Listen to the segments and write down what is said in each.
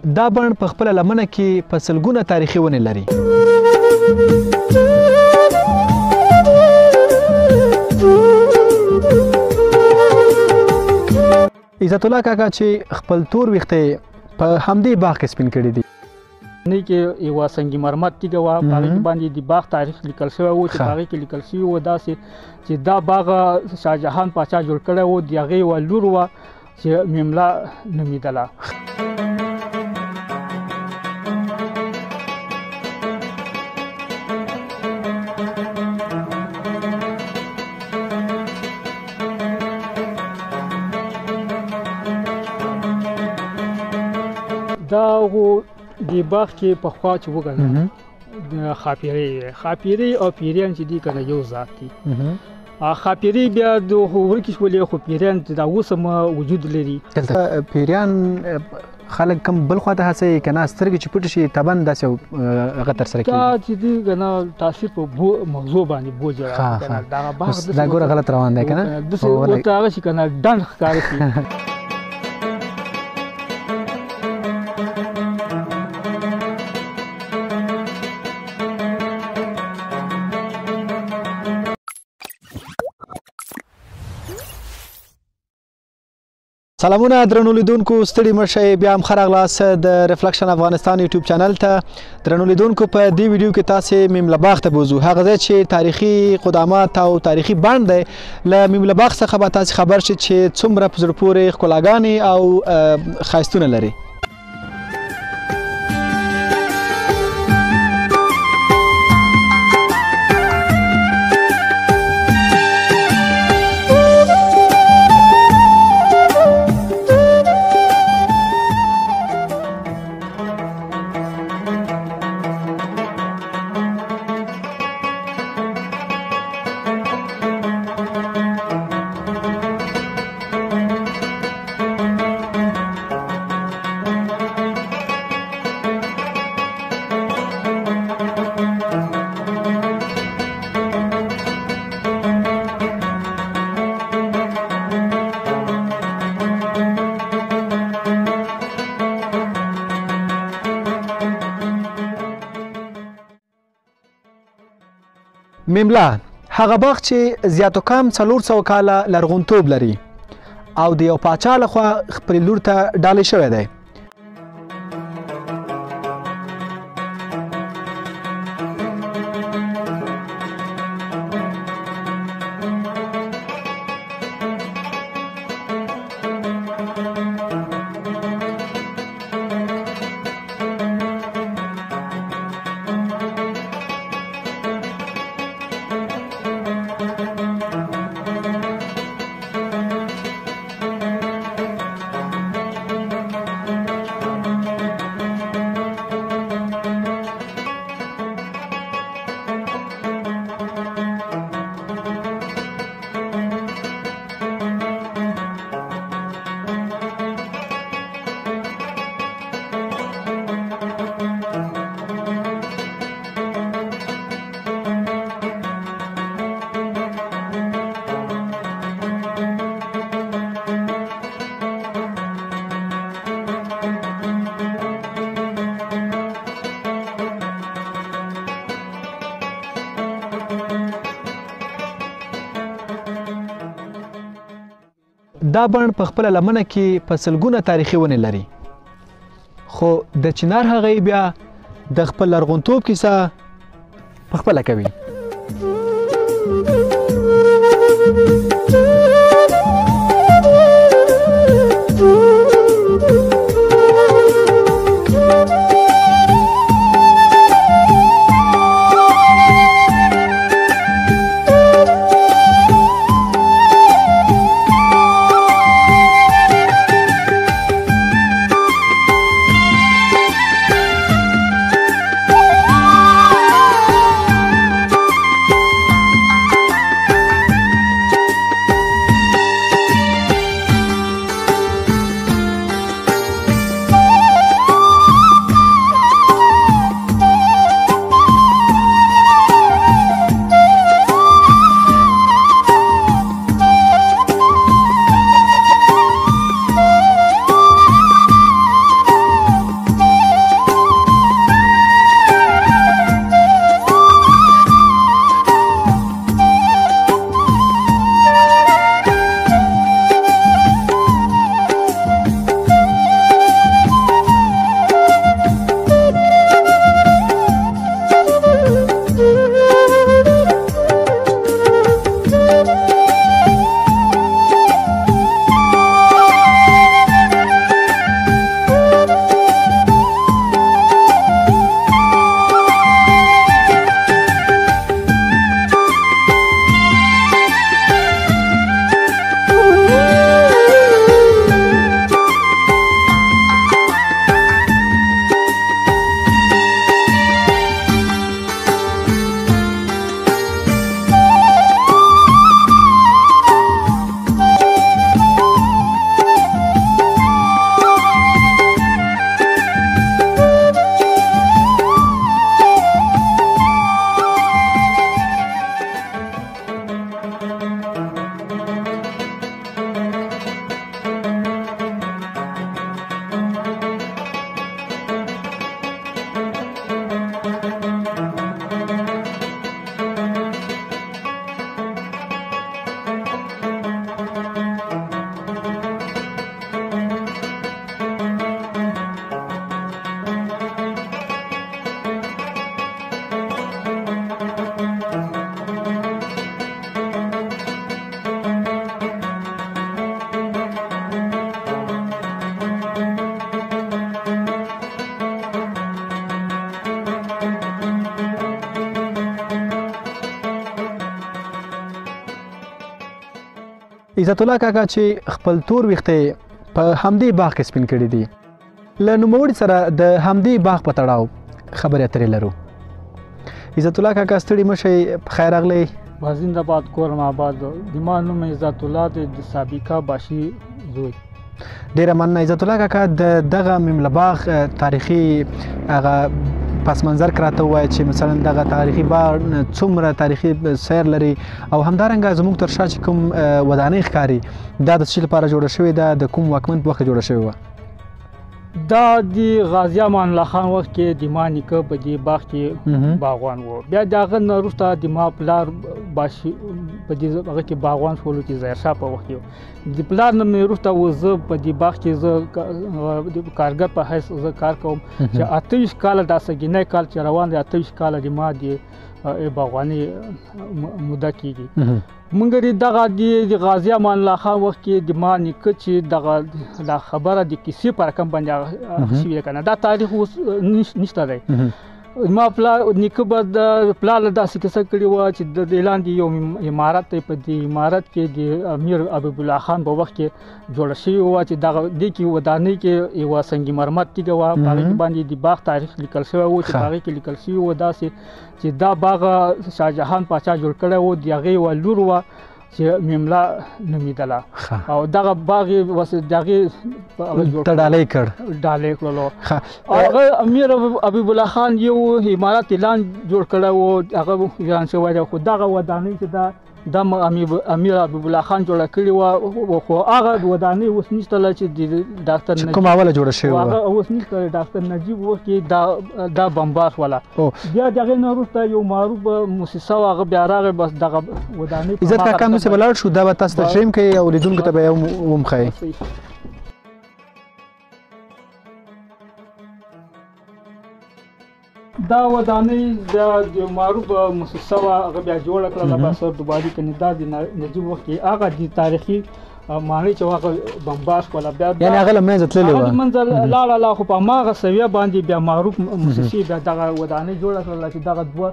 دا بڼ په خپله لمنه کې په سلګونه تاریخي ونې لري. عزت الله کاکا چې خپل تور ویښته په همدې باغ کې سپین کړي دي. نه کې یو سنگ مرمر تیګه وا په هغه باندې د باغ تاریخ لیکل شوی و چې هغه کې لیکل شوی و داسې چې دا باغ شاهجهان پاچا جوړ کړی و د هغې یوه لور وه چې میملا نومیدله. دا د باغ کې پخوا چې وګڼه خاپیري او پیریان چې دي که نه یو ذات دي. خاپیري بیا د ورکې شولې خو پیریان دا اوس هم وجود لري. دلته پیریان خلک کم بل خوا ته هڅوي که نه سترګې چې پټې شي طبعا داسې هغه ترسره کوي. دا چې دي که نه تاثیر په مغزو باندې بوج راوړي. دا ګوره غلط روان دی که نه داسې ورته هغه شي که نه ډنډ ښکاره شي. سلامونه درنو لیدونکو، ستړي مه شئ، بیا هم ښه راغلاست د ریفلیکشن افغانستان یوټیوب چینل ته. درنو لیدونکو، په دې ویډیو کې تاسې میمله باغ ته بوځو، هغه ځای چې تاریخي قدامات او تاریخي بڼ دی. له میمله باغ څخه به تاسې خبر شئ چې څومره په زړه پورې ښکلاګانې او ښایستونه لري. میمله هغه باغ چې زیاتو کم 400 کاله لرغونتوب لري او د یو پاچا لخوا خپلې لور ته ډالۍ شوی دی. دا بڼ په خپله لمنه کې په سلګونه تاریخي ونې لري، خو د چنار هغې بیا د خپل لرغونتوب کیسه په خپله کوي. عزت الله کاکا چې خپل تور ویښته په همدې باغ کې سپین کړي دي، له نوموړي سره د همدې باغ په تړاو خبرې اترې لرو. عزت الله کاکا ستړي مه شئ، په خیر راغلی. زنده‌باد، کورم آباد. زما نوم عزت الله دی، د سابقه باشي زوی. ډیره مننه عزت الله کاکا. د دغه میمله باغ تاریخي هغه پس منظر که راته ووایه چې مثلا دغه تاریخي باغ څومره تاریخي سیر لري او همدارنګه زموږ تر شا چې کوم ودانۍ ښکاري دا د څه لپاره جوړه شوې ده، د کوم واکمن په وخت کې جوړه شوې وه؟ دا د غازي امان الله خان وخت کې د ما نیکه په دې باغ کې باغوان و. بیا د هغه نه وروسته د ما پلار باشي په دې هغه کې باغوان شولو چې ظاهر شاه په وخت کې د پلار نه مې وروسته و زه په دې باغ کې زه د کارګر په حیث زه کار کوم چې 28 کاله دا سګینه کال چې روان دی 28 کاله د ما د باغواني موده کېږي. مونږ دغه د غازي امان الله خان وخت کې د ما نیکه چې دغه دا خبره د کیسې په رقم باندې شوې ده که نه، دا تاریخ اوس نشته دی. ما پلار نیکه به د پلار له داسې کیسه کړې وه چې د لاندې یو عمارت دی، په دې عمارت کې د امیر حبیب الله خان په وخت کې جوړه شوې وه چې دغه دې کې ودانۍ کې یوه سنگ مرمر تیږه وه، په هغې باندې د باغ تاریخ لیکل شوی و چې په هغې کې لیکل شوي وه داسې چې دا باغ شاهجهان پاچا جوړ کړی و، د هغې یوه لور وه چې میمله نومېدله او دغه باغ یې د هغې ته ډالۍ کړ کړلو. هغه امیر حبیب الله خان یو عمارت اعلان جوړ کړی و، هغه ویران شوی دی، خو دغه ودانۍ چې دا امیر حبیب الله خان جوړه کړې وه، خو هغه ودانۍ اوس نشته چې د ډاکټر نجیب کومه اوله جوړه شوې وه، هغه اوس نشته. ډاکټر نجیب وخت کې دا بمبار شوله. بیا د هغې نه وروسته یو معروف موسسه وه، هغه بیا راغی، بس دغه ودانۍ عزت کاکا موږ ولاړ شو، دا به تاسو ته ټریم کوي او لیدونکو ته به یې ومښایي. دا ودانۍ د معروف موسسه وه، هغه بیا جوړه کړله بس دوباري کنې دا د نجیب وخت کې هغه د تاریخي ماڼۍ چې هغه بمبار شوله. بیا یعنې هغه له منځه تللې وه، هغه منځه لاړله، خو په هماغه سویه باندې بیا معروف موسسې بیا دغه ودانۍ جوړه کړله چې دغه دوه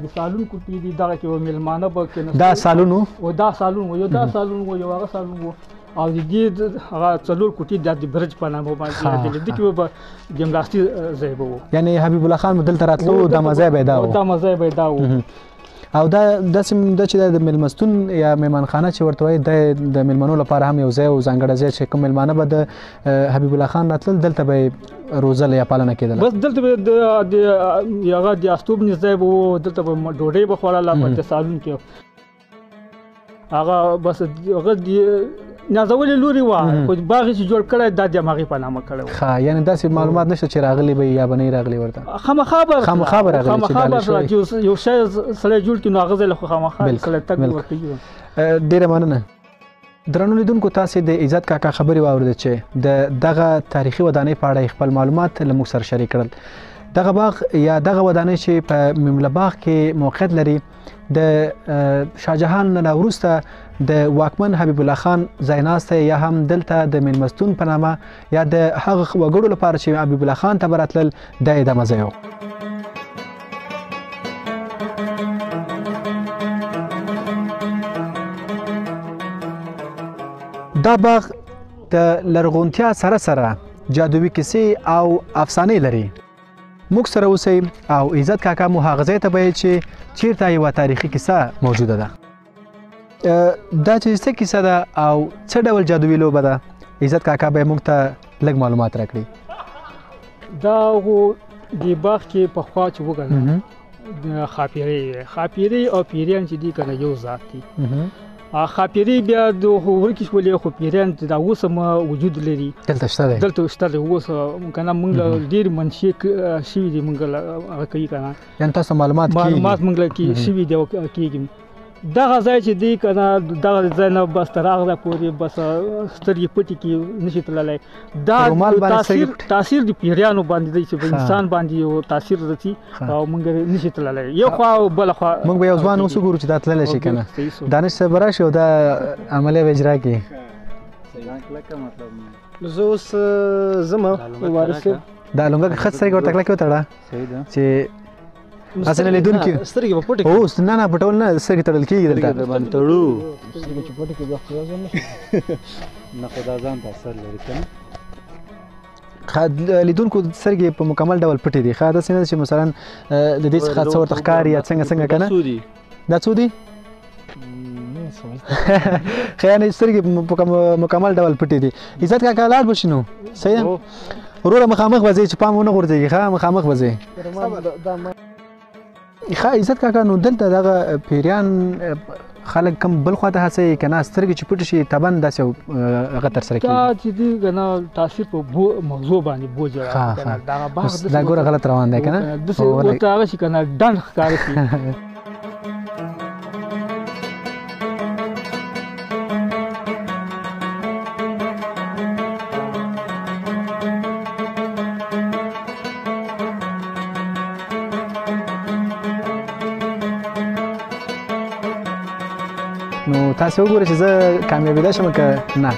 د سالون کوټې دي، دغه کې به مېلمانه به کېناستل. دا سالون و؟ دا سالون و، یو دا سالون و، یو هغه سالون و، او د دې هغه څلور کوټې د برج په نامه باندې یادېدلې، دې کې به جملاستی ځای به و. یعنې حبیب الله خان به دلته راتلو، دمه ځای به یې دا و؟ دمه ځای به یې دا و. او دا داسې ده چې د میلمستون یا میمانخانه چې ورته وایي د میلمنو لپاره هم یو ځای او ځانګړی ځای چې کوم میلمانه به د حبیب الله خان راتلل دلته به یې روزل یا پالنه کېدله؟ بس دلته به هغه د استوګنې ځای به و، دلته به ډوډۍ به خوړله په سالون کې. هغه بس هغه نازولې لوري وه، خو باغ چې جوړ کړی دا د همغې په نامه کړی و. ښه، یعنې داسې معلومات نشته چې راغلی به یا به نه راغلی ورته؟ خامخا به راغلی چې یو شی سړی جوړ کړي نو هغه ځای له خو خامخا سړی تګ ورکوي. ډېره مننه. درنو لیدونکو، تاسې د عزت کاکا خبرې واورېدې چې د دغه تاریخي ودانۍ په اړه خپل معلومات له موږ سره شریک کړل. دغه باغ یا دغه ودانۍ چې په میمله باغ کې موقعیت لري د شاهجهان نه وروسته د واکمن حبیب الله خان ځایناستی یا هم دلته د میلمستون په نامه یا د هغه وګړو لپاره چې حبیب الله خان ته به راتلل دا یې دمه ځای و. دا باغ د لرغونتیا سره سره جادوي کیسې او افسانې لري. موږ سره اوسئ او عزت کاکا مو هغه ځای ته بیایي چې چیرته یوه تاریخي کیسه موجوده ده. دا چې څه کیسه ده او څه ډول جادوي لوبه ده، عزت کاکا به موږ ته لږ معلومات راکړي. دا د باغ کې پخوا چې وګڼو خاپیرۍ او پیریان چې دي که نه یو ذات دي. خاپیرۍ بیا د ورکې شولې، خو پیریان دا اوس هم وجود لري، دلته شته دی اوس که نه. موږ ډېرې منشي شوي دي، موږ هغه کوي که نه، یعنې تاسو معلومات موږ له شوي دي او کېږي. دغه ځای چې دی که نه دغه ځای نه بس تر هغه پورې بس سترګې پټې کې نشي تللی. دا تاثیر د پیریانو باندې دی چې په انسان باندې یو تاثیر رسي او موږ نشي تللی یو خوا او بله خوا. موږ به یو ځوان اوس وګورو چې دا تللی شي که نه. دانش صاحب به راشي او دا عملیه به اجرا کړي. زه اوس ځم وارث صاحب، دا لونګه ښه سترګې ورته کلکې وتړه چې هسې نه لیدونکي سترګې به پټې اوس نه نه پټول نه سترګې تړل کېږي دلته باندې تړو سترګې چې پټې کړي بیا خیال نه شي نه خو دا ځان ته اثر لري که نه لیدونکو سترګې په مکمل ډول پټې دي ښه داسې نه ده چې مثلا د دې څخه څه ورته ښکاري یا څنګه که نه دا څو دي ښه یعنې سترګې په مکمل ډول پټې دي عزت کاکا لاړ به شي نو صحیح ده وروره مخامخ به ځې چې پام ونه غورځېږي ښه مخامخ به ځې ښه عزت کاکا نو دلته دغه پیریان خلک کم بل خواته هڅوي که نه سترګې چې پټې شي طبعا داسې هغه ترسره کېږي دا چې دي که نه تاثیر په موضوع باندې بوج دا ګوره غلط روان دی که نه داسې ورته هغه شي که نه ډنډ ښکاره شي نو تاسو وګورئ چې زه کامیابېدای شم که نه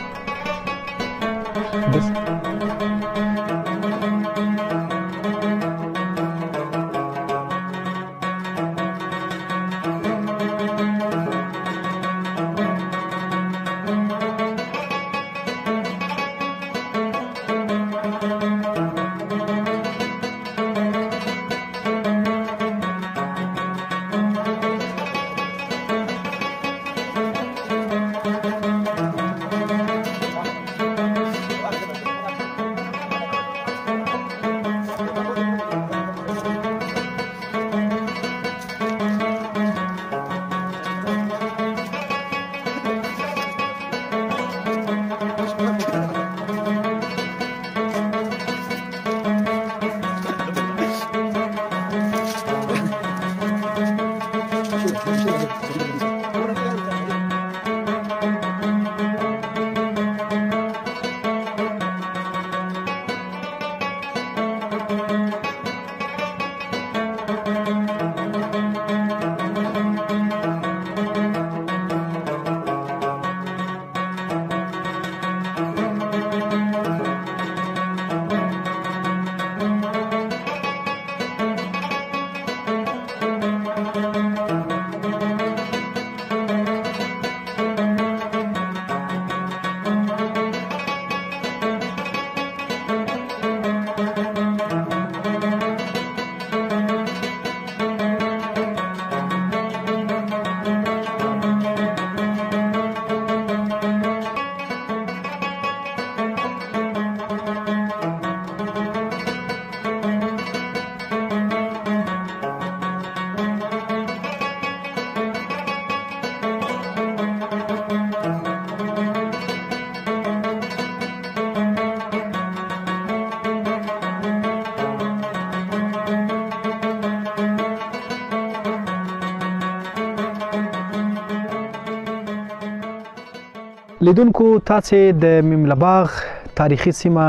لیدونکو تاسې د میمله باغ تاریخي سیمه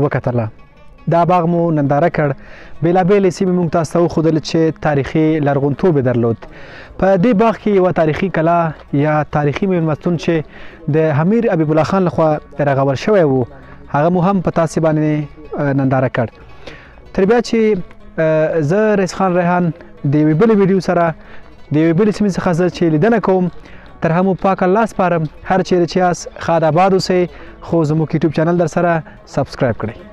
وکتله دا باغ مو ننداره کړ بېلابېلې سیمې موږ تاسو ته وښودلې چې تاریخي لرغونتوب یې درلود په دې باغ کې یوه تاریخي کلا یا تاریخي میلمستون چې د حمیر حبیب الله خان لخوا رغول شوی و هغه مو هم په تاسې باندې ننداره کړ تر بیا چې زه رئیس خان ریحان د یوې بلې ویډیو سره د یوې بلې سیمې څخه زه چې لیدنه کوم تر همو پاک الله سپارم هر چیرې چې یاست ښاد آباد اوسئ خو زموږ یوټیوب چینل در سره سبسکرایب کړئ